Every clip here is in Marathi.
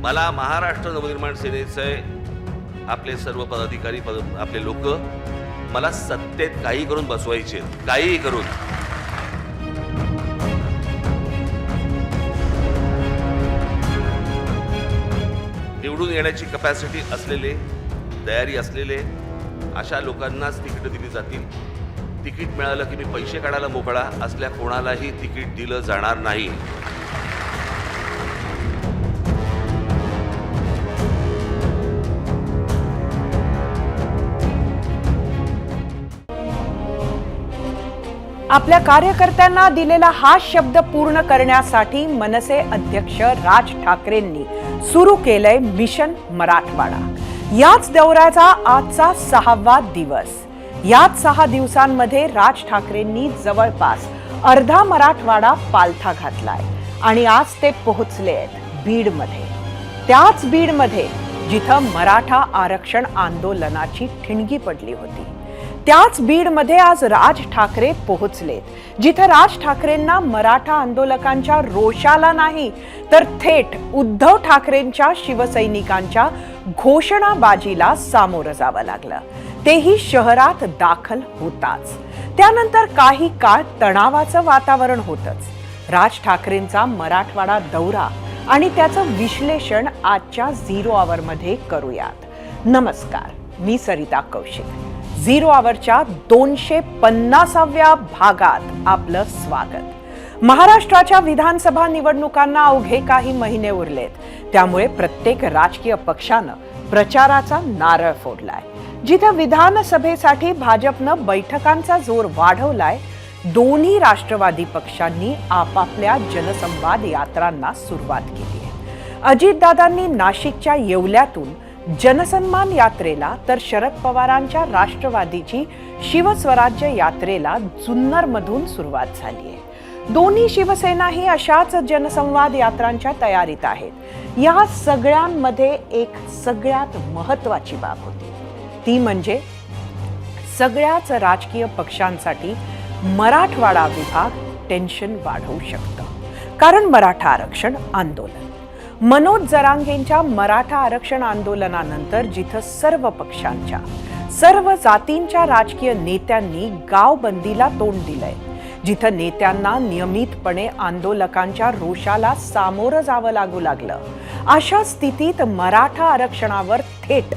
मला महाराष्ट्र नवनिर्माण सेनेचे आपले सर्व पदाधिकारी आपले लोक मला सत्तेत काही करून बसवायचे, काही करून. निवडून येण्याची कॅपॅसिटी असलेले, तयारी असलेले अशा लोकांनाच तिकीट दिली जातील. तिकीट मिळालं की मी पैसे काढायला मोकळा असल्या कोणालाही तिकीट दिलं जाणार नाही. आपल्या कार्यकर्त्यांना दिलेला हा शब्द पूर्ण करण्यासाठी मनसे अध्यक्ष राज ठाकरेंनी सुरू केलंय मिशन मराठवाडा. याच दौऱ्याचा आजचा 6वा दिवस. याच 6 दिवसांमध्ये राज ठाकरेंनी जवळपास अर्धा मराठवाडा पालथा घातलाय आणि आज ते पोहोचले आहेत बीडमध्ये. त्याच बीडमध्ये जिथं मराठा आरक्षण आंदोलनाची ठिणगी पडली होती. त्याच बीडमध्ये आज राज ठाकरे पोहोचलेत, जिथं राज ठाकरेंना मराठा आंदोलकांच्या रोषाला नाही तर थेट उद्धव ठाकरेंच्या शिवसैनिकांच्या घोषणाबाजीला सामोरं जावं लागलं. तेही शहरात दाखल होताच. त्यानंतर काही काळ तणावाचं वातावरण होतंच. राज ठाकरेंचा मराठवाडा दौरा आणि त्याचं विश्लेषण आजच्या 0 आवरमध्ये करूयात. नमस्कार, मी सरिता कौशिक. 0 आवरच्या 250व्या भागात आपलं स्वागत. महाराष्ट्राच्या विधानसभा निवडणुकांना अवघे काही महिने उरलेत. त्यामुळे प्रत्येक राजकीय पक्षानं प्रचाराचा नारळ फोडलाय. जिथं विधानसभेसाठी भाजपनं बैठकांचा जोर वाढवलाय, दोन्ही राष्ट्रवादी पक्षांनी आपापल्या जनसंवाद यात्रांना सुरुवात केली आहे. अजितदादांनी नाशिकच्या येवल्यातून जनसन्मान यात्रेला तर शरद पवारांच्या राष्ट्रवादीची शिवस्वराज्य यात्रेला जुन्नरमधून सुरुवात झाली आहे. दोन्ही शिवसेनाही अशाच जनसंवाद यात्रांच्या तयारीत आहेत. या सगळ्यांमध्ये एक सगळ्यात महत्त्वाची बाब होती, ती म्हणजे सगळ्याच राजकीय पक्षांसाठी मराठवाडा विभाग टेन्शन वाढवू शकतं. कारण मराठा आरक्षण आंदोलन, मनोज जरांगेंच्या मराठा आरक्षण आंदोलनानंतर जिथं सर्व पक्षांच्या, सर्व जातींच्या राजकीय नेत्यांनी गावबंदीला तोंड दिलंय, जिथं नेत्यांना नियमितपणे आंदोलकांच्या रोषाला सामोरं जावं लागू लागलं, अशा स्थितीत मराठा आरक्षणावर थेट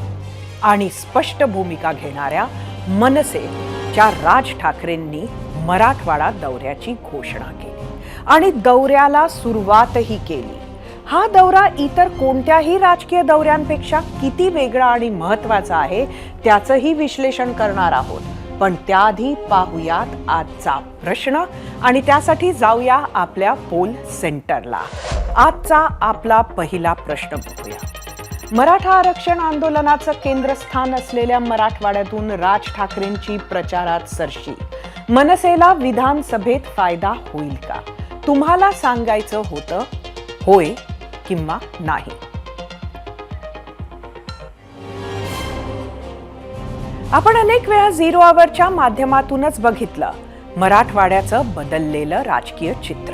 आणि स्पष्ट भूमिका घेणाऱ्या मनसेच्या राज ठाकरेंनी मराठवाडा दौऱ्याची घोषणा केली आणि दौऱ्याला सुरुवातही केली. हा दौरा इतर कोणत्याही राजकीय दौऱ्यांपेक्षा किती वेगळा आणि महत्त्वाचा आहे त्याचंही विश्लेषण करणार आहोत. पण त्याआधी पाहूयात आजचा प्रश्न आणि त्यासाठी जाऊया आपल्या पोल सेंटरला. आजचा आपला पहिला प्रश्न बघूया. मराठा आरक्षण आंदोलनाचं केंद्रस्थान असलेल्या मराठवाड्यातून राज ठाकरेंची प्रचारात सरशी. मनसेला विधानसभेत फायदा होईल का? तुम्हाला सांगायचं होतं होय किंवा नाही. आपण अनेक वेळा 0 आवरच्या माध्यमातूनच बघितलं मराठवाड्याचं बदललेलं राजकीय चित्र.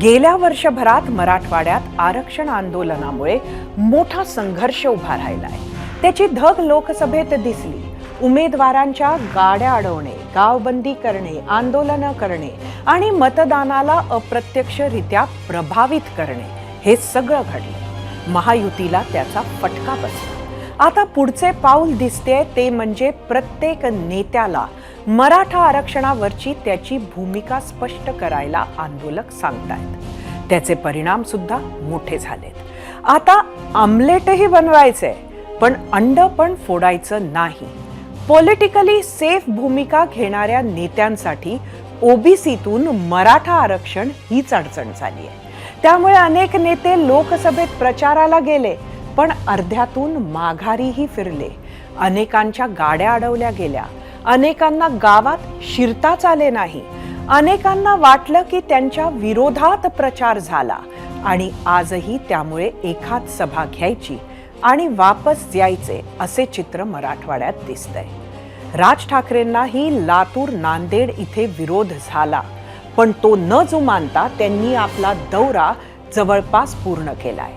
गेल्या वर्षभरात मराठवाड्यात आरक्षण आंदोलनामुळे मोठा संघर्ष उभा राहिलाय. त्याची धग लोकसभेत दिसली. उमेदवारांच्या गाड्या अडवणे, गावबंदी करणे, आंदोलनं करणे आणि मतदानाला अप्रत्यक्षरित्या प्रभावित करणे हे सगळं घडलं. महायुतीला त्याचा फटका बसला. आता पुढचे पाऊल दिसते ते म्हणजे प्रत्येक नेत्याला मराठा आरक्षणावरची त्याची भूमिका स्पष्ट करायला आंदोलक सांगतायत. त्याचे परिणाम सुद्धा मोठे झालेत. आता आमलेटही बनवायचे, पण अंड पण फोडायचं नाही. पॉलिटिकली सेफ भूमिका घेणाऱ्या नेत्यांसाठी ओबीसीतून मराठा आरक्षण हीच अडचण झाली आहे. त्यामुळे अनेक नेते लोकसभेत प्रचाराला गेले, पण अर्ध्यातून माघारीही फिरले. अनेकांच्या गाड्या अडवल्या गेल्या. अनेकांना गावात शिरताच आले नाही. अनेकांना वाटलं की त्यांच्या विरोधात प्रचार झाला आणि आजही त्यामुळे एखाद सभा घ्यायची आणि वापस यायचे असे चित्र मराठवाड्यात दिसतंय. राज ठाकरेंनाही लातूर, नांदेड इथे विरोध झाला, पण तो न जुमानता त्यांनी आपला दौरा जवळपास पूर्ण केलाय.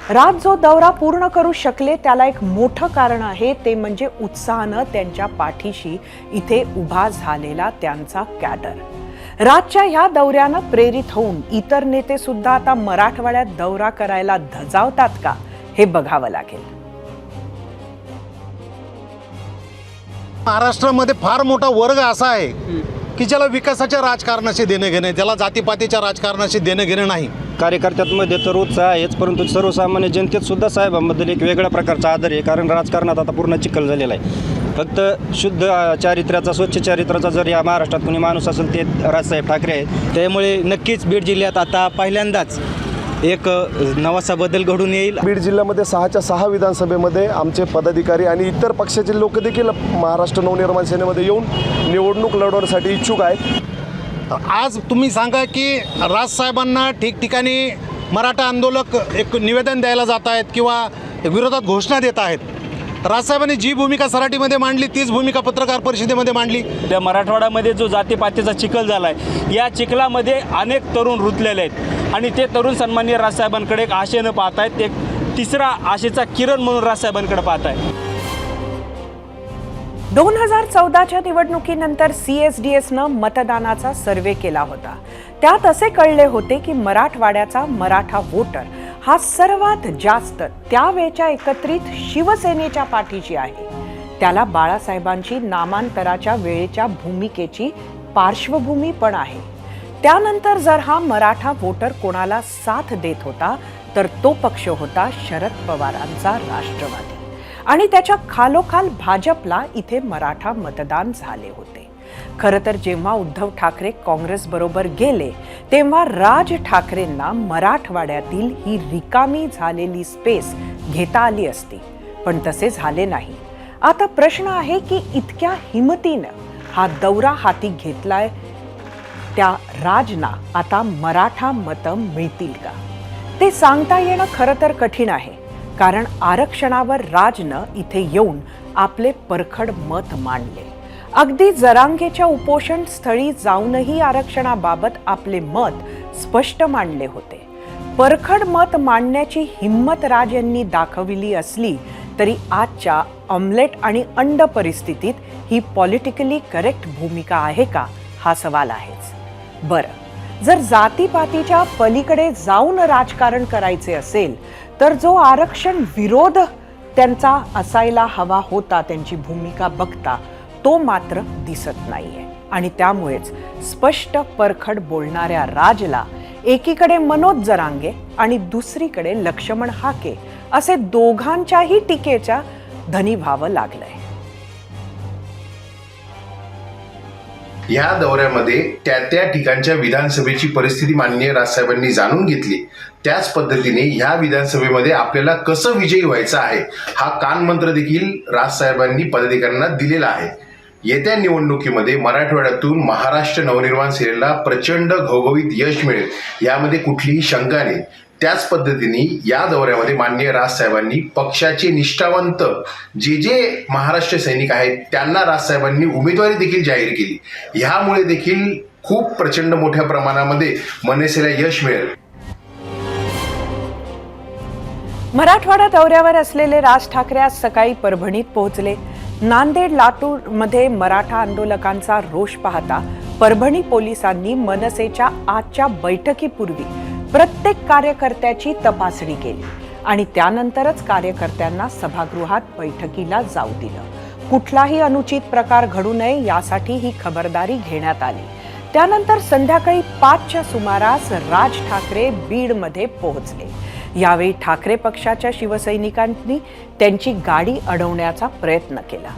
राज जो दौरा पूर्ण करू शकले त्याला एक मोठं कारण आहे, ते म्हणजे उत्साहानं त्यांच्या पाठीशी इथे उभा झालेला त्यांचा कॅडर। राजच्या ह्या दौऱ्यानं प्रेरित होऊन इतर नेते सुद्धा आता मराठवाड्यात दौरा करायला धजावतात का, हे बघावं लागेल। महाराष्ट्रामध्ये फार मोठा वर्ग असा आहे की ज्याला विकासाच्या राजकारणाशी देणं घेणं, ज्याला जातीपातीच्या राजकारणाशी देणं घेणं नाही। कार्यकर्त्यांमध्ये तर उत्साह आहेच, परंतु सर्वसामान्य जनतेत सुद्धा साहेबांबद्दल एक वेगळ्या प्रकारचा आदर आहे। कारण राजकारणात आता पूर्ण चिखल झालेला आहे। फक्त शुद्ध चारित्र्याचा, स्वच्छ चारित्र्याचा जर या महाराष्ट्रात कोणी माणूस असेल ते राजसाहेब ठाकरे आहेत। त्यामुळे नक्कीच बीड जिल्ह्यात आता पहिल्यांदाच एक नवासा बदल घडून येईल। बीड जिल्ह्यामध्ये 6च्या 6 विधानसभेमध्ये आमचे पदाधिकारी आणि इतर पक्षाचे लोक देखील महाराष्ट्र नवनिर्माण सेनेमध्ये येऊन निवडणूक लढवण्यासाठी इच्छुक आहेत। आज तुम्ही सांगा की राजसाहेबांना ठिकठिकाणी मराठा आंदोलक एक निवेदन द्यायला जात आहेत किंवा विरोधात घोषणा देत आहेत। राजसाहेबांनी जी भूमिका सराटीमध्ये मांडली तीच भूमिका पत्रकार परिषदेमध्ये मांडली। त्या मराठवाड्यामध्ये जो जातीपातीचा चिखल झाला आहे, या चिखलामध्ये अनेक तरुण रुतलेले आहेत आणि ते तरुण सन्माननीय राजसाहेबांकडे एक आशेनं पाहत आहेत। एक तिसरा आशेचा किरण म्हणून राजसाहेबांकडे पाहत आहेत। 2014च्या निवडणुकीनंतर CSDSनं मतदानाचा सर्वे केला होता। त्यात असे कळले होते की मराठवाड्याचा मराठा वोटर हा सर्वात जास्त त्यावेळच्या एकत्रित शिवसेनेच्या पाठीशी आहे। त्याला बाळासाहेबांची नामांतराच्या वेळेच्या भूमिकेची पार्श्वभूमी पण आहे। त्यानंतर जर हा मराठा वोटर कोणाला साथ देत होता तर तो पक्ष होता शरद पवारांचा राष्ट्रवादी, आणि त्याच्या खालोखाल भाजपला इथे मराठा मतदान झाले होते। खरं तर जेव्हा उद्धव ठाकरे काँग्रेस बरोबर गेले तेव्हा राज ठाकरेंना मराठवाड्यातील ही रिकामी झालेली स्पेस घेता आली असती, पण तसे झाले नाही। आता प्रश्न आहे की इतक्या हिमतीनं हा दौरा हाती घेतलाय त्या राजना आता मराठा मतं मिळतील का, ते सांगता येणं खरं तर कठीण आहे। कारण आरक्षणावर राजनं इथे येऊन आपले परखड मत मांडले। अगदी जरांगेच्या उपोषण स्थळी जाऊनही आरक्षणाबाबत आपले मत स्पष्ट मांडले होते। परखड मत मांडण्याची हिम्मत राज यांनी दाखविली असली तरी आजच्या ऑमलेट आणि अंड परिस्थितीत ही पॉलिटिकली करेक्ट भूमिका आहे का, हा सवाल आहेच। बरं, जर जातीपातीच्या पलीकडे जाऊन राजकारण करायचे असेल तर जो आरक्षण विरोध त्यांचा असायला हवा होता, त्यांची भूमिका बघता तो मात्र दिसत नाहीये। आणि त्यामुळेच स्पष्ट परखड बोलणाऱ्या राजला एकीकडे मनोज जरांगे आणि दुसरीकडे लक्ष्मण हाके असे दोघांच्याही टीकेच्या धनी व्हावं लागलंय। या दौऱ्यामध्ये त्या ठिकाणच्या विधानसभेची परिस्थिती माननीय राजसाहेबांनी जाणून घेतली। त्याच पद्धतीने ह्या विधानसभेमध्ये आपल्याला कसं विजयी व्हायचं आहे हा कानमंत्र देखील राजसाहेबांनी पदाधिकाऱ्यांना दिलेला आहे। येत्या निवडणुकीमध्ये मराठवाड्यातून महाराष्ट्र नवनिर्माण सेनेला प्रचंड घवघवीत यश मिळेल, यामध्ये कुठलीही शंका नाही। त्याच पद्धतीने या दौऱ्यामध्ये माननीय राजसाहेबांनी पक्षाचे निष्ठावंत जे महाराष्ट्र सैनिक आहेत त्यांना राजसाहेबांनी उमेदवारी देखील जाहीर केली। ह्यामुळे देखील खूप प्रचंड मोठ्या प्रमाणामध्ये मनसेला यश मिळेल। मराठवाडा दौऱ्यावर असलेले राज ठाकरे आज सकाळी परभणीत पोहोचले। नांदेड, लातूर मध्ये मराठा आंदोलकांचा रोष पाहता परभणी पोलिसांनी मनसेच्या आजच्या बैठकीपूर्वी प्रत्येक कार्यकर्त्याची तपासणी केली आणि त्यानंतरच कार्यकर्त्यांना सभागृहात बैठकीला जाऊ दिलं। कुठलाही अनुचित प्रकार घडू नये यासाठी ही खबरदारी घेण्यात आली। त्यानंतर संध्याकाळी 5च्या सुमारास राज ठाकरे बीडमध्ये पोहोचले। यावेळी ठाकरे पक्षाच्या शिवसैनिकांनी त्यांची गाडी अडवण्याचा प्रयत्न केला।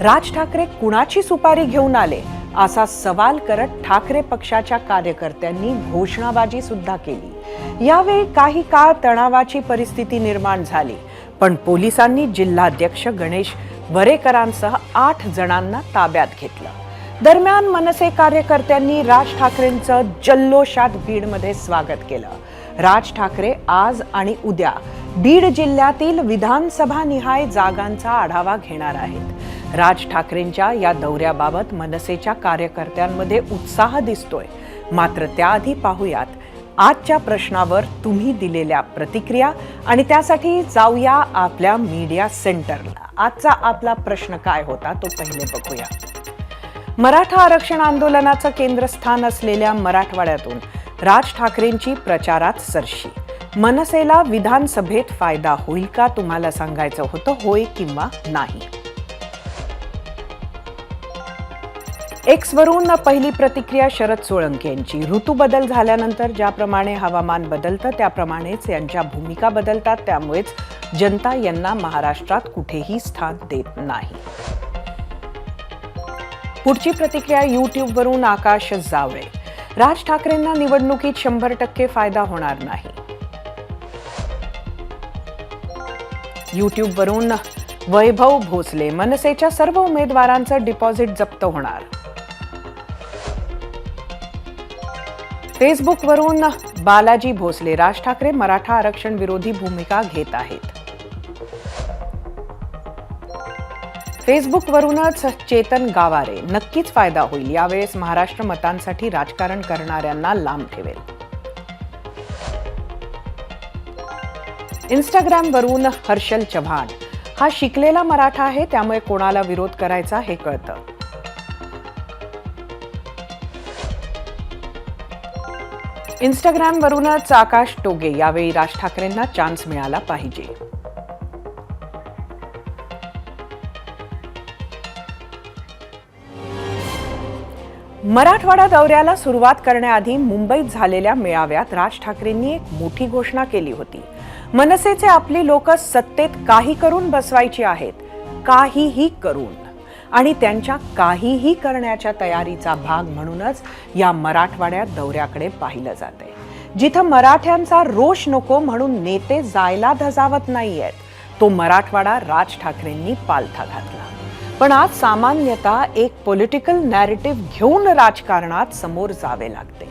राज ठाकरे कुणाची सुपारी घेऊन आले असा सवाल करत ठाकरे पक्षाच्या कार्यकर्त्यांनी घोषणाबाजी सुद्धा केली। यावेळी काही काळ तणावाची परिस्थिती निर्माण झाली, पण पोलिसांनी जिल्हाध्यक्ष गणेश वरेकरांसह 8 जणांना ताब्यात घेतलं। दरम्यान मनसे कार्यकर्त्यांनी राज ठाकरेंचं जल्लोषात बीडमध्ये स्वागत केलं। राज ठाकरे आज आणि उद्या बीड जिल्ह्यातील विधानसभा निहाय जागांचा आढावा घेणार आहेत। राज ठाकरेंच्या या दौऱ्याबाबत मनसेच्या कार्यकर्त्यांमध्ये उत्साह दिसतोय। मात्र त्याआधी पाहूयात आजच्या प्रश्नावर तुम्ही दिलेल्या प्रतिक्रिया आणि त्यासाठी जाऊया आपल्या मीडिया सेंटरला. आजचा आपला प्रश्न काय होता तो पहिले बघूया. मराठा आरक्षण आंदोलनाचं केंद्रस्थान असलेल्या मराठवाड्यातून राज ठाकरेंची प्रचारात सरशी. मनसेला विधानसभेत फायदा होईल का तुम्हाला सांगायचं होतं, होय किंवा नाही. एक्सवरून पहिली प्रतिक्रिया शरद सोळंके यांची. ऋतू बदल झाल्यानंतर ज्याप्रमाणे हवामान बदलतं त्याप्रमाणेच यांच्या भूमिका बदलतात, त्यामुळेच जनता यांना महाराष्ट्रात कुठेही स्थान देत नाही. पुढची प्रतिक्रिया यूट्यूबवरून आकाश जावळे. राज ठाकरेंना निवडणुकीत 100% फायदा होणार नाही. यूट्यूबवरून वैभव भोसले. मनसेच्या सर्व उमेदवारांचं डिपॉझिट जप्त होणार. फेसबुकवरून बालाजी भोसले. राज ठाकरे मराठा आरक्षण विरोधी भूमिका घेत आहेत. फेसबुकवरूनच चेतन गावारे. नक्कीच फायदा होईल. यावेळेस महाराष्ट्र मतांसाठी राजकारण करणाऱ्यांना लांब ठेवेल. इंस्टाग्रामवरून हर्षल चव्हाण. हा शिकलेला मराठा आहे, त्यामुळे कोणाला विरोध करायचा हे कळतं. इंस्टाग्रामवरूनच आकाश टोगे. यावेळी राज ठाकरेंना चान्स मिळाला पाहिजे. मराठवाडा दौऱ्याला सुरुवात करण्याआधी मुंबईत झालेल्या मेळाव्यात राज ठाकरेंनी एक मोठी घोषणा केली होती. मनसेचे आपली लोक सत्तेत काही करून बसवायची आहेत, काहीही करून. आणि त्यांच्या काहीही करण्याच्या तयारीचा भाग म्हणूनच या मराठवाड्यात दौऱ्याकडे पाहिलं जातंय. जिथं मराठ्यांचा रोष नको म्हणून नेते जायला धजावत नाहीयेत, तो मराठवाडा राज ठाकरेंनी पालथा घातला. पण आज सामान्यतः एक पॉलिटिकल नॅरेटिव्ह घेऊन राजकारणात समोर जावे लागते.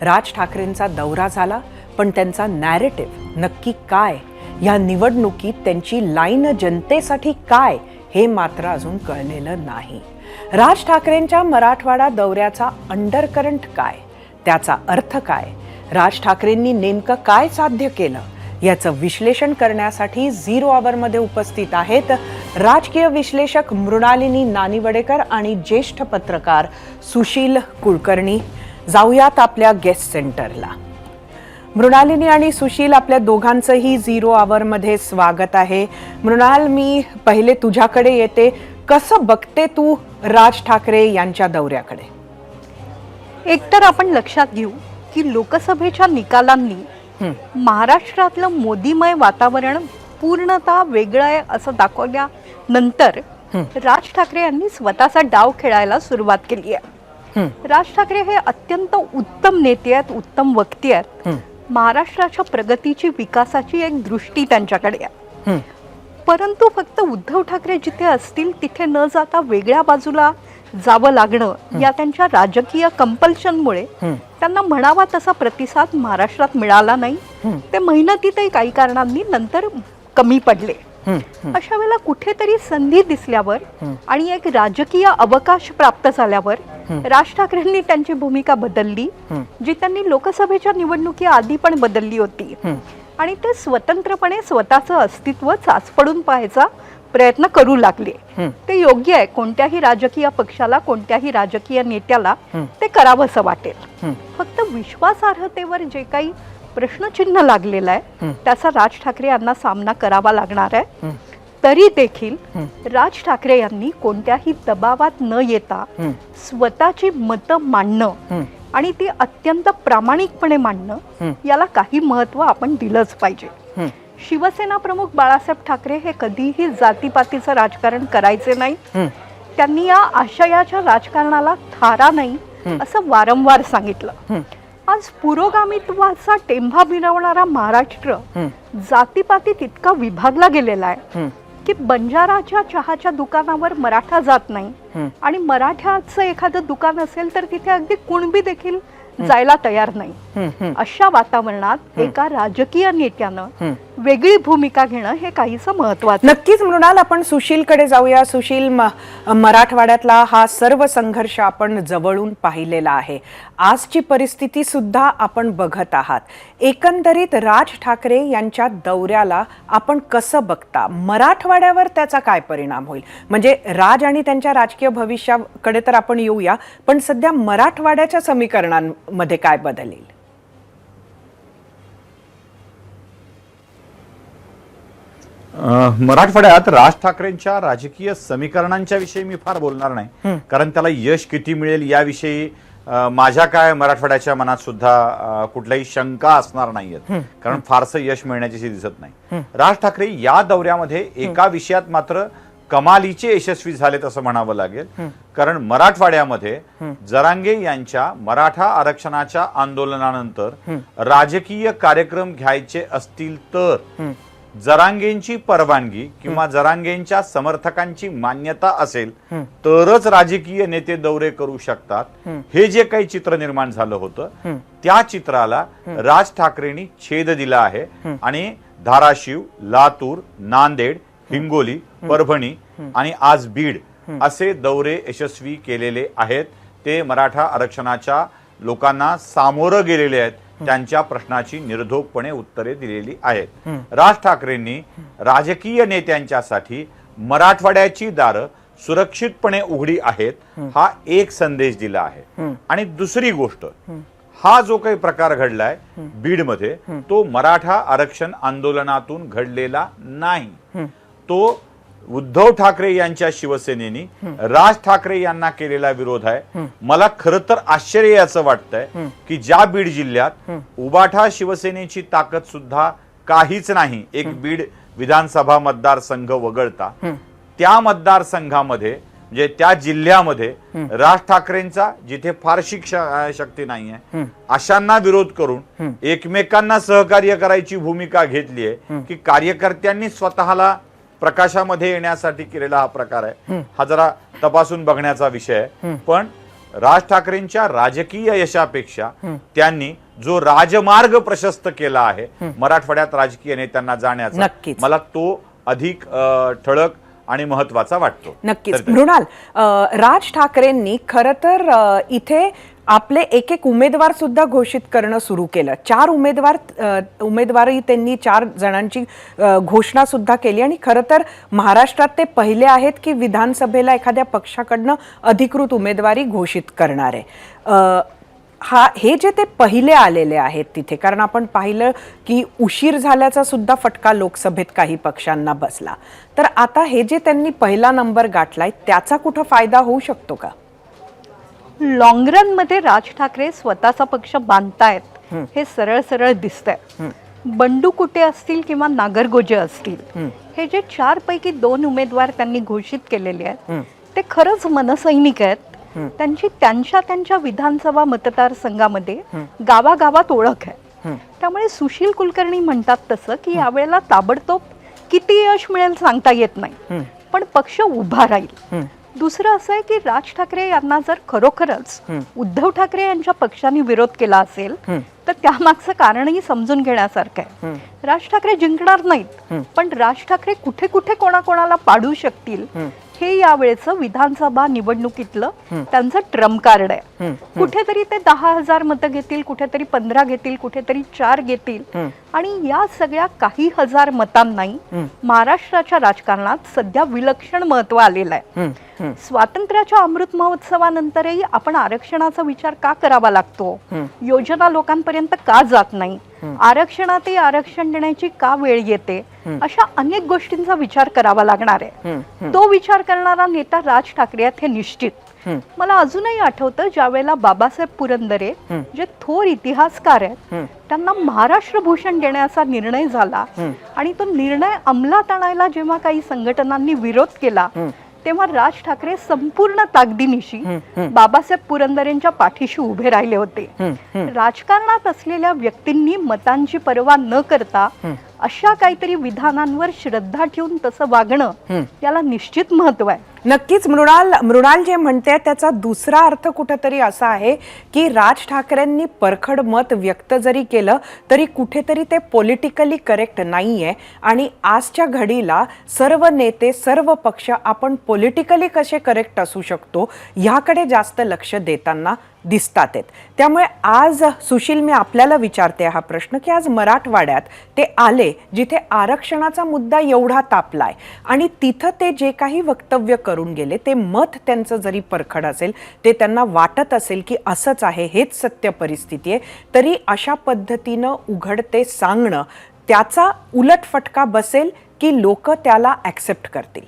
राज ठाकरेंचा दौरा झाला, पण त्यांचा नॅरेटिव्ह नक्की काय, या निवडणुकीत त्यांची लाईन जनतेसाठी काय, हे मात्र अजून कळलेलं नाही. राज ठाकरेंच्या मराठवाडा दौऱ्याचा अंडरकरंट काय, त्याचा अर्थ काय, राज ठाकरेंनी नेमकं काय साध्य केलं, याचं विश्लेषण करण्यासाठी 0 आवरमध्ये उपस्थित आहेत राजकीय विश्लेषक मृणालिनी नानिवडेकर आणि ज्येष्ठ पत्रकार सुशील कुलकर्णी. जाऊयात आपल्या गेस्ट सेंटरला. मृणालिनी आणि सुशील, आपल्या दोघांचंही 0 आवरमध्ये स्वागत आहे. मृणाल, मी पहिले तुझ्याकडे येते. कसं बघते तू राज ठाकरे यांच्या दौऱ्याकडे? एकतर आपण लक्षात घेऊ की लोकसभेच्या निकालांनी महाराष्ट्रातलं मोदीमय वातावरण पूर्णतः वेगळं आहे असं दाखवल्यानंतर राज ठाकरे यांनी स्वतःचा डाव खेळायला सुरुवात केली आहे. राज ठाकरे हे अत्यंत उत्तम नेते आहेत, उत्तम वक्ते आहेत. महाराष्ट्राच्या प्रगतीची, विकासाची एक दृष्टी त्यांच्याकडे आहे. परंतु फक्त उद्धव ठाकरे जिथे असतील तिथे न जाता वेगळ्या बाजूला जावं लागणं, या त्यांच्या राजकीय कंपल्शनमुळे त्यांना म्हणावा तसा प्रतिसाद महाराष्ट्रात मिळाला नाही. ते मेहनतीतही काही कारणांनी नंतर कमी पडले. अशा वेळेला कुठेतरी संधी दिसल्यावर आणि एक राजकीय अवकाश प्राप्त झाल्यावर राज ठाकरेंनी त्यांची भूमिका बदलली, जी त्यांनी लोकसभेच्या निवडणुकीआधी पण बदलली होती. आणि ते स्वतंत्रपणे स्वतःचं अस्तित्व चाचपडून पाहायचा प्रयत्न करू लागले. ते योग्य आहे. कोणत्याही राजकीय पक्षाला, कोणत्याही राजकीय नेत्याला ते करावंसं वाटेल. फक्त विश्वासार्हतेवर जे काही प्रश्नचिन्ह लागलेलं आहे त्याचा राज ठाकरे यांना सामना करावा लागणार आहे. तरी देखील राज ठाकरे यांनी कोणत्याही दबावात न येता स्वतःची मतं मांडणं आणि ती अत्यंत प्रामाणिकपणे मांडणं, याला काही महत्त्व आपण दिलंच पाहिजे. शिवसेना प्रमुख बाळासाहेब ठाकरे हे कधीही जातीपातीचं राजकारण करायचे नाही. त्यांनी या आशयाच्या राजकारणाला थारा नाही असं वारंवार सांगितलं. आज पुरोगामित्वाचा टेंभा भिरवणारा महाराष्ट्र जातीपातीत इतका विभागला गेलेला आहे की बंजाराच्या चहाच्या दुकानावर मराठा जात नाही आणि मराठ्याचं एखादं दुकान असेल तर तिथे अगदी कुणबी देखील जायला तयार नाही. अशा वातावरणात एका राजकीय नेत्यानं वेगळी भूमिका घेणं हे काहीसं महत्वाचं. नक्कीच मृणाल, आपण सुशीलकडे जाऊया. सुशील, मराठवाड्यातला हा सर्व संघर्ष आपण जवळून पाहिलेला आहे. आजची परिस्थिती सुद्धा आपण बघत आहात. एकंदरीत राज ठाकरे यांच्या दौऱ्याला आपण कसं बघता? मराठवाड्यावर त्याचा काय परिणाम होईल? म्हणजे राज आणि त्यांच्या राजकीय भविष्याकडे तर आपण येऊया, पण सध्या मराठवाड्याच्या समीकरणांमध्ये काय बदल येईल? मराठवाड्यात राज ठाकरेंच्या राजकीय समीकरणांच्या विषयी मी फार बोलणार नाही, कारण त्याला यश किती मिळेल याविषयी माझ्या काय मराठवाड्याच्या मनात सुद्धा कुठल्याही शंका असणार नाहीयेत, कारण फारसं यश मिळण्याची दिसत नाही. राज ठाकरे या दौऱ्यामध्ये एका विषयात मात्र कमालीचे यशस्वी झालेत असं म्हणावं लागेल, कारण मराठवाड्यामध्ये जरांगे यांच्या मराठा आरक्षणाच्या आंदोलनानंतर राजकीय कार्यक्रम घ्यायचे असतील तर जरांगेंची परवानगी किंवा जरांगेंच्या समर्थकांची मान्यता असेल तरच राजकीय नेते दौरे करू शकतात. हे जे काही चित्र निर्माण झालं होतं त्या चित्राला राज ठाकरेंनी छेद दिला आहे आणि धाराशिव, लातूर, नांदेड, हिंगोली, परभणी आणि आज बीड असे दौरे यशस्वी केलेले आहेत. ते मराठा आरक्षणाच्या लोकांना सामोरं गेलेले आहेत, त्यांच्या प्रश्नाची निर्धोकपणे उत्तरे दिलेली आहेत. राज ठाकरेंनी राजकीय नेत्यांच्यासाठी मराठवाड्याची दारं सुरक्षितपणे उघडी आहेत हा एक संदेश दिला आहे. आणि दुसरी गोष्ट, हा जो काही प्रकार घडलाय बीडमध्ये तो मराठा आरक्षण आंदोलनातून घडलेला नाही. तो उद्धव ठाकरे यांच्या शिवसेनेनी राज ठाकरे यांना केलेला विरोध आहे. मला खरं तर आश्चर्य याचं वाटतंय की ज्या बीड जिल्ह्यात उबाठा शिवसेनेची ताकद सुद्धा काहीच नाही, एक बीड विधानसभा मतदारसंघ वगळता, त्या मतदारसंघामध्ये म्हणजे त्या जिल्ह्यामध्ये राज ठाकरेंचा जिथे फारशी शक्ती नाहीये अशांना विरोध करून एकमेकांना सहकार्य करायची भूमिका घेतली आहे की कार्यकर्त्यांनी स्वतःला प्रकाशामध्ये येण्यासाठी केलेला हा प्रकार आहे. हा जरा तपासून बघण्याचा विषय आहे. पण राज ठाकरेंच्या राजकीय यशापेक्षा त्यांनी जो राजमार्ग प्रशस्त केला आहे मराठवाड्यात राजकीय नेत्यांना जाण्याचा, मला तो अधिक ठळक आणि महत्वाचा वाटतो. नक्कीच. मृणाल, राज ठाकरेंनी खरं तर इथे आपले एक एक उमेदवार सुद्धा घोषित करणं सुरू केलं. 4 उमेदवारही त्यांनी 4 जणांची घोषणा सुद्धा केली आणि खरं तर महाराष्ट्रात ते पहिले आहेत की विधानसभेला एखाद्या पक्षाकडनं अधिकृत उमेदवारी घोषित करणारे. हे जे ते पहिले आलेले आहेत तिथे, कारण आपण पाहिलं की उशीर झाल्याचा सुद्धा फटका लोकसभेत काही पक्षांना बसला, तर आता हे जे त्यांनी पहिला नंबर गाठलाय त्याचा कुठं फायदा होऊ शकतो का? लॉंग रन मध्ये राज ठाकरे स्वतःचा पक्ष बांधतायत हे सरळ सरळ दिसतंय. बंडू कुटे असतील किंवा नागरगोजे असतील, हे जे 4 पैकी 2 उमेदवार त्यांनी घोषित केलेले आहेत ते खरंच मनसैनिक आहेत. त्यांची त्यांच्या विधानसभा मतदारसंघामध्ये गावागावात ओळख आहे. त्यामुळे सुशील कुलकर्णी म्हणतात तसं की यावेळेला ताबडतोब किती यश मिळेल सांगता येत नाही, पण पक्ष उभा राहील. दुसरं असं आहे की राज ठाकरे यांना जर खरोखरच उद्धव ठाकरे यांच्या पक्षाने विरोध केला असेल तर त्यामागचं कारणही समजून घेण्यासारखं आहे. राज ठाकरे जिंकणार नाहीत, पण राज ठाकरे कुठे कुठे कोणाकोणाला पाडू शकतील हे यावेळेचं विधानसभा निवडणुकीतलं त्यांचं ट्रम्प कार्ड आहे. कुठेतरी ते 10,000 मतं घेतील, कुठेतरी 15 घेतील, कुठेतरी 4 घेतील. आणि या सगळ्या काही हजार मतांनाही महाराष्ट्राच्या राजकारणात सध्या विलक्षण महत्व आलेलं आहे. स्वातंत्र्याच्या अमृत महोत्सवानंतरही आपण आरक्षणाचा विचार का करावा लागतो, योजना लोकांपर्यंत का जात नाही, आरक्षणातही आरक्षण देण्याची का वेळ येते, अशा अनेक गोष्टींचा विचार करावा लागणार आहे. तो विचार करणारा नेता राज ठाकरे आहेत हे निश्चित. मला अजूनही आठवतं ज्यावेळेला बाबासाहेब पुरंदरे जे थोर इतिहासकार आहेत त्यांना महाराष्ट्र भूषण देण्याचा निर्णय झाला आणि तो निर्णय अंमलात आणायला जेव्हा काही संघटनांनी विरोध केला तेव्हा राज ठाकरे संपूर्ण ताकदीनिशी बाबासाहेब पुरंदरेंच्या पाठीशी उभे राहिले होते. राजकारणात असलेल्या व्यक्तींनी मतांची पर्वा न करता अशा काहीतरी विधानांवर श्रद्धा ठेवून तसं वागणं याला निश्चित महत्व आहे. नक्कीच मृणाल जे म्हणते त्याचा दुसरा अर्थ कुठेतरी असा आहे की राज ठाकरेंनी परखड मत व्यक्त जरी केलं तरी कुठेतरी ते पॉलिटिकली करेक्ट नाहीये आणि आजच्या घडीला सर्व नेते सर्व पक्ष आपण पॉलिटिकली कसे करेक्ट असू शकतो ह्याकडे जास्त लक्ष देताना दिसतात आहेत. त्यामुळे आज सुशील मी आपल्याला विचारते हा प्रश्न की आज मराठवाड्यात ते आले जिथे आरक्षणाचा मुद्दा एवढा तापलाय आणि तिथं ते जे काही वक्तव्य करून गेले ते मत त्यांचं जरी परखड असेल ते त्यांना वाटत असेल की असंच आहे हेच सत्य परिस्थिती आहे तरी अशा पद्धतीनं उघड ते सांगणं त्याचा उलट फटका बसेल की लोक त्याला ॲक्सेप्ट करतील.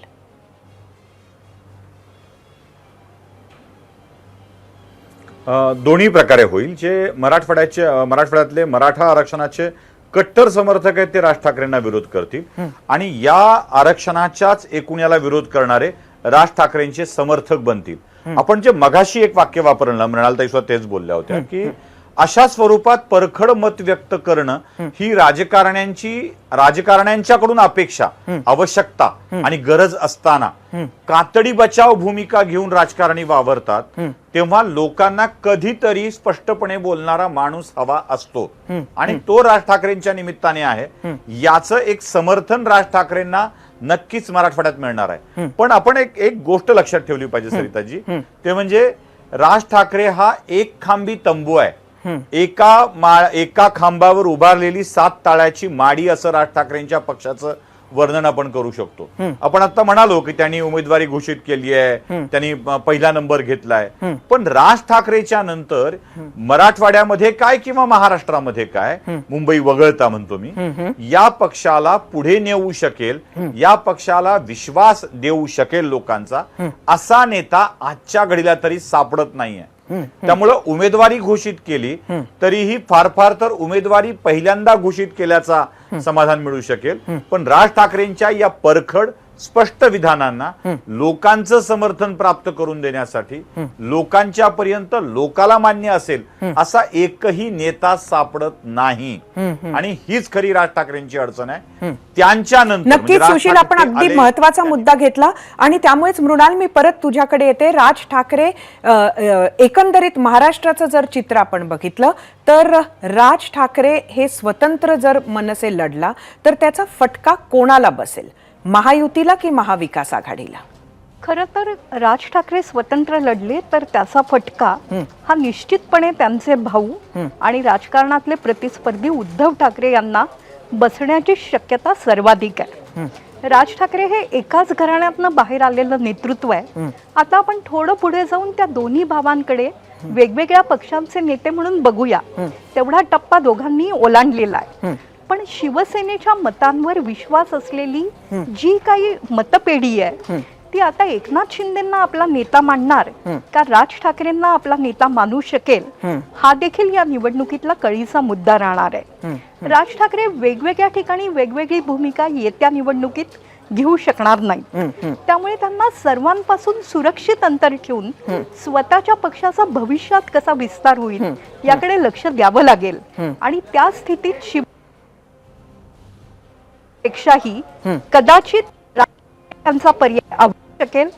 दोन्ही प्रकारे होईल. जे मराठवाड्यातले मराठा आरक्षणाचे कट्टर समर्थक आहेत ते राज ठाकरेंना विरोध करतील आणि या आरक्षणाच्याच एकूण याला विरोध करणारे राज ठाकरेंचे समर्थक बनतील. आपण जे मगाशी एक वाक्य वापरलं मृणालताई सुद्धा तेच बोलल्या होत्या की अशा स्वरूपात परखड मत व्यक्त करणं ही राजकारण्यांच्याकडून अपेक्षा आवश्यकता आणि गरज असताना कातडी बचाव भूमिका घेऊन राजकारणी वावरतात तेव्हा लोकांना कधीतरी स्पष्टपणे बोलणारा माणूस हवा असतो आणि तो राज ठाकरेंच्या निमित्ताने आहे. याचं एक समर्थन राज ठाकरेंना नक्कीच मराठवाड्यात मिळणार आहे. पण आपण एक गोष्ट लक्षात ठेवली पाहिजे सरिताजी, ते म्हणजे राज ठाकरे हा एक खांबी तंबू आहे. एका खांबावर उभारलेली 7 ताळ्याची माडी असं राज ठाकरेंच्या पक्षाचं वर्णन आपण करू शकतो. आपण आता म्हणालो की त्यांनी उमेदवारी घोषित केली आहे, त्यांनी पहिला नंबर घेतलाय, पण राज ठाकरेच्या नंतर मराठवाड्यामध्ये काय किंवा महाराष्ट्रामध्ये काय, मुंबई वगळता म्हणतो मी, या पक्षाला पुढे नेऊ शकेल, या पक्षाला विश्वास देऊ शकेल लोकांचा असा नेता आजच्या घडीला तरी सापडत नाहीये. त्यामुळं उमेदवारी घोषित केली तरीही फार फार तर उमेदवारी पहिल्यांदा घोषित केल्याचा समाधान मिळू शकेल. पण राज ठाकरेंच्या या परखड स्पष्ट विधानांना लोकांचं समर्थन प्राप्त करून देण्यासाठी लोकांच्या पर्यंत लोकाला मान्य असेल असा एकही नेता सापडत नाही आणि हीच खरी राज ठाकरेंची अडचण आहे. त्यांच्या नंतर नक्कीच सुशील आपण अगदी महत्वाचा मुद्दा घेतला आणि त्यामुळेच मृणाल मी परत तुझ्याकडे येते. राज ठाकरे एकंदरीत महाराष्ट्राचं जर चित्र आपण बघितलं तर राज ठाकरे हे स्वतंत्र जर मनसे लढला तर त्याचा फटका कोणाला बसेल, महायुतीला की महाविकास आघाडीला? खरं तर राज ठाकरे स्वतंत्र लढले तर त्याचा फटका हा निश्चितपणे त्यांचे भाऊ आणि राजकारणातले प्रतिस्पर्धी उद्धव ठाकरे यांना बसण्याची शक्यता सर्वाधिक आहे. राज ठाकरे हे एकाच घराण्यातनं बाहेर आलेलं नेतृत्व आहे. आता आपण थोडं पुढे जाऊन त्या दोन्ही भावांकडे वेगवेगळ्या पक्षांचे नेते म्हणून बघूया. तेवढा टप्पा दोघांनी ओलांडलेला आहे. पण शिवसेनेच्या मतांवर विश्वास असलेली जी काही मतपेढी आहे ती आता एकनाथ शिंदेंना आपला नेता मानणार का राज ठाकरेंना आपला नेता मानू शकेल हा देखील या निवडणुकीतला कळीचा मुद्दा राहणार आहे. राज ठाकरे वेगवेगळ्या ठिकाणी वेगवेगळी भूमिका येत्या निवडणुकीत घेऊ शकणार नाही. त्यामुळे त्यांना सर्वांपासून सुरक्षित अंतर ठेवून स्वतःच्या पक्षाचा भविष्यात कसा विस्तार होईल याकडे लक्ष द्यावं लागेल आणि त्या स्थितीत पेक्षाही कदाचित त्यांचा पर्याय आवडू शकेल.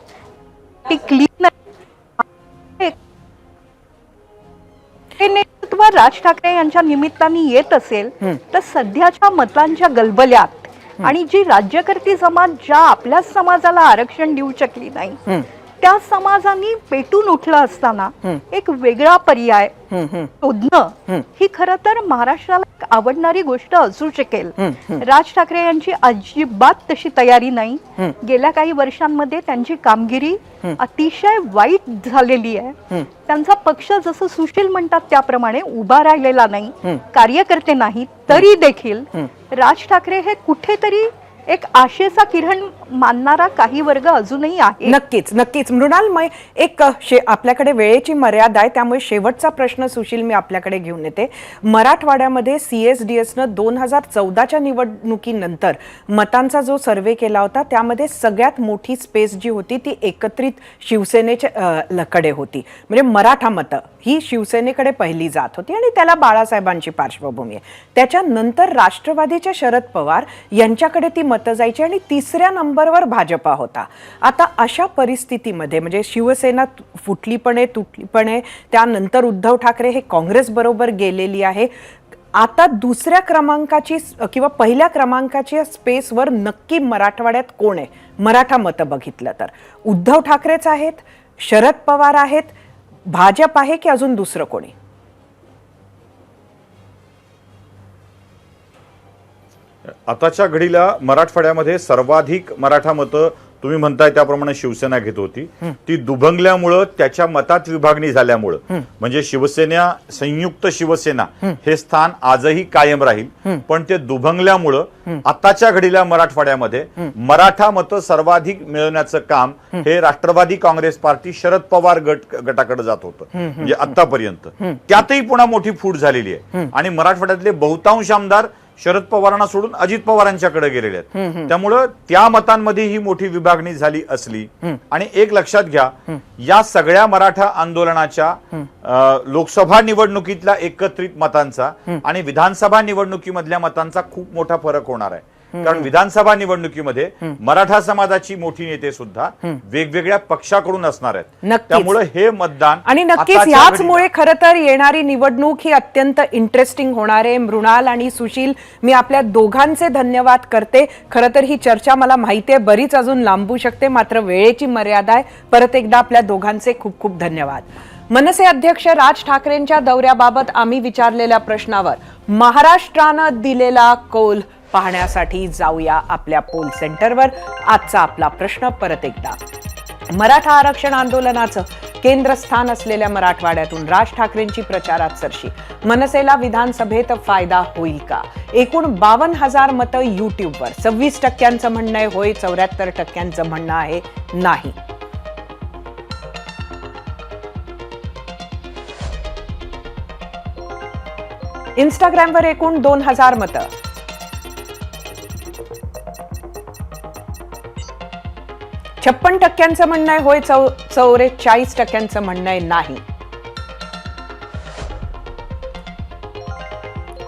नेतृत्व राज ठाकरे यांच्या निमित्ताने येत असेल तर सध्याच्या मतांच्या गलबल्यात आणि जी राज्यकर्ती जमात ज्या आपल्या समाजाला आरक्षण देऊ शकली नाही त्या समाजांनी पेटून उठलं असताना एक वेगळा पर्याय शोधणं ही खरं तर महाराष्ट्राला आवडणारी गोष्ट असू शकेल. राज ठाकरे यांची अजिबात तशी तयारी नाही. गेल्या काही वर्षांमध्ये त्यांची कामगिरी अतिशय वाईट झालेली आहे. त्यांचा पक्ष जसं सुशील म्हणतात त्याप्रमाणे उभा राहिलेला नाही, कार्यकर्ते नाही, तरी देखील राज ठाकरे हे कुठेतरी एक आशेचा किरण मानणारा काही वर्ग अजूनही आहे. नक्कीच नक्कीच मृणाल, एक आपल्याकडे वेळेची मर्यादा आहे, त्यामुळे शेवटचा प्रश्न सुशील मी आपल्याकडे घेऊन येते. मराठवाड्यामध्ये CSDSनं 2014च्या निवडणुकीनंतर मतांचा जो सर्वे केला होता त्यामध्ये सगळ्यात मोठी स्पेस जी होती ती एकत्रित शिवसेनेच्या कडे होती. म्हणजे मराठा मतं ही शिवसेनेकडे पहिली जात होती आणि त्याला बाळासाहेबांची पार्श्वभूमी आहे. त्याच्यानंतर राष्ट्रवादीचे शरद पवार यांच्याकडे ती मतं जायची आणि तिसऱ्या नंबरवर भाजपा होता. आता अशा परिस्थितीमध्ये म्हणजे शिवसेना फुटली पण आहे, तुटली पण आहे, त्यानंतर उद्धव ठाकरे हे काँग्रेस बरोबर गेलेली आहे. आता दुसऱ्या क्रमांकाची किंवा पहिल्या क्रमांकाच्या स्पेसवर नक्की मराठवाड्यात कोण आहे? मराठा मतं बघितलं तर उद्धव ठाकरेच आहेत, शरद पवार आहेत, भाजप आहे की अजून दुसरं कोणी? आताच्या घडीला मराठवाड्यामध्ये सर्वाधिक मराठा मतं तुम्ही म्हणताय त्याप्रमाणे शिवसेना घेत होती. ती दुभंगल्यामुळं, त्याच्या मतात विभागणी झाल्यामुळं, म्हणजे शिवसेना, संयुक्त शिवसेना हे स्थान आजही कायम राहील. पण ते दुभंगल्यामुळं आताच्या घडीला मराठवाड्यामध्ये मराठा मतं सर्वाधिक मिळवण्याचं काम हे राष्ट्रवादी काँग्रेस पार्टी शरद पवार गटाकडे जात होतं म्हणजे आतापर्यंत. त्यातही पुन्हा मोठी फूट झालेली आहे आणि मराठवाड्यातले बहुतांश आमदार शरद पवारांना सोडून अजित पवारांच्याकडे गेलेले आहेत. त्यामुळं त्या मतांमध्ये ही मोठी विभागणी झाली असली. आणि एक लक्षात घ्या, या सगळ्या मराठा आंदोलनाच्या लोकसभा निवडणुकीतल्या एकत्रित मतांचा आणि विधानसभा निवडणुकीमधल्या मतांचा खूप मोठा फरक होणार आहे. कारण विधानसभा निवडणुकीमध्ये मराठा समाजाची मोठी नेते सुद्धा वेगवेगळ्या पक्षाकडून असणार आहेत. त्यामुळे हे मतदान आणि नक्कीच याचमुळे खरं तर येणारी निवडणूक ही अत्यंत इंटरेस्टिंग होणार आहे. मृणाल आणि सुशील, मी आपल्या दोघांचे धन्यवाद करते. खरं तर ही चर्चा मला माहिती आहे बरीच अजून लांबू शकते, मात्र वेळेची मर्यादा आहे. परत एकदा आपल्या दोघांचे खूप खूप धन्यवाद. मनसे अध्यक्ष राज ठाकरेंच्या दौऱ्याबाबत आम्ही विचारलेल्या प्रश्नावर महाराष्ट्रानं दिलेला कौल पाहण्यासाठी जाऊया आपल्या पोल सेंटरवर. आजचा आपला प्रश्न परत एकदा, मराठा आरक्षण आंदोलनाचं केंद्रस्थान असलेल्या मराठवाड्यातून राज ठाकरेंची प्रचारात सरशी. मनसेला विधानसभेत फायदा होईल का? एकूण 52,000 मतं युट्यूबवर. 26% म्हणणं आहे होय, 74% म्हणणं आहे नाही. इंस्टाग्रामवर एकूण 2,000 मतं. 56% म्हणणं आहे होय, 44% म्हणणं आहे नाही.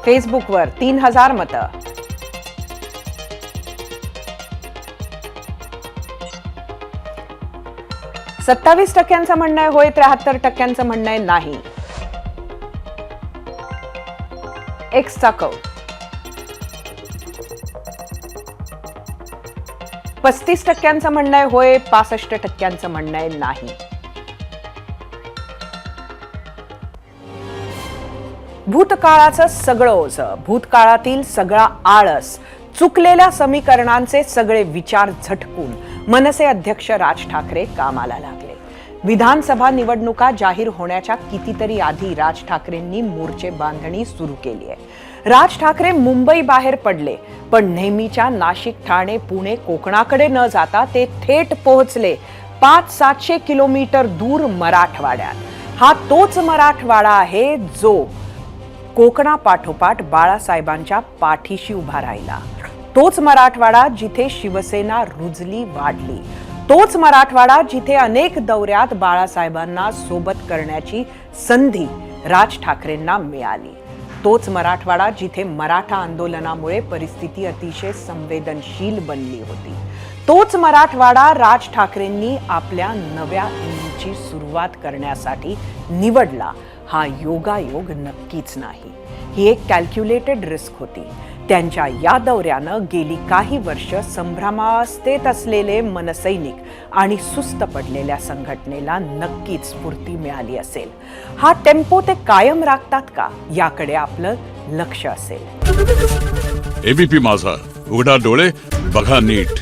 फेसबुकवर 3,000 मतं. %27 म्हणणं आहे होय, 73% म्हणणं आहे नाही. एक्सचा कौल 35% म्हणणं आहे होय, 65% म्हणणं आहे नाही. भूतकाळाचं सगळं ओझं, भूतकाळातील सगळा आळस, चुकलेल्या समीकरणांचे सगळे विचार झटकून मनसे अध्यक्ष राज ठाकरे कामाला लागले. विधानसभा निवडणुका जाहीर होण्याच्या कितीतरी आधी राज ठाकरेंनी मोर्चे बांधणी सुरू केली आहे. राज ठाकरे मुंबई बाहेर पडले, पण नेहमीच्या नाशिक, ठाणे, पुणे, कोकणाकडे न जाता ते थेट पोहोचले 500-700 किलोमीटर दूर मराठवाड्यात. हा तोच मराठवाडा आहे जो कोकणापाठोपाठ बाळासाहेबांच्या पाठीशी उभा राहिला. तोच मराठवाडा जिथे शिवसेना रुजली, वाढली. तोच मराठवाडा जिथे अनेक दौऱ्यात बाळासाहेबांना सोबत करण्याची संधी राज ठाकरेंना मिळाली. तोच मराठवाडा जिथे मराठा आंदोलनामुळे परिस्थिती अतिशय संवेदनशील बनली होती. तोच मराठवाडा राज ठाकरेंनी आपल्या नव्या इनिंगची सुरुवात करण्यासाठी निवडला. हा योगायोग नक्कीच नाही, ही एक कॅल्क्युलेटेड रिस्क होती. त्यांच्या या दौऱ्यानं गेली काही वर्ष संभ्रमावस्थेत असलेले मनसैनिक आणि सुस्त पडलेल्या संघटनेला नक्कीच स्फूर्ती मिळाली असेल. हा टेम्पो ते कायम राखतात का, याकडे आपलं लक्ष असेल. एबीपी माझा, उघडा डोळे बघा नीट.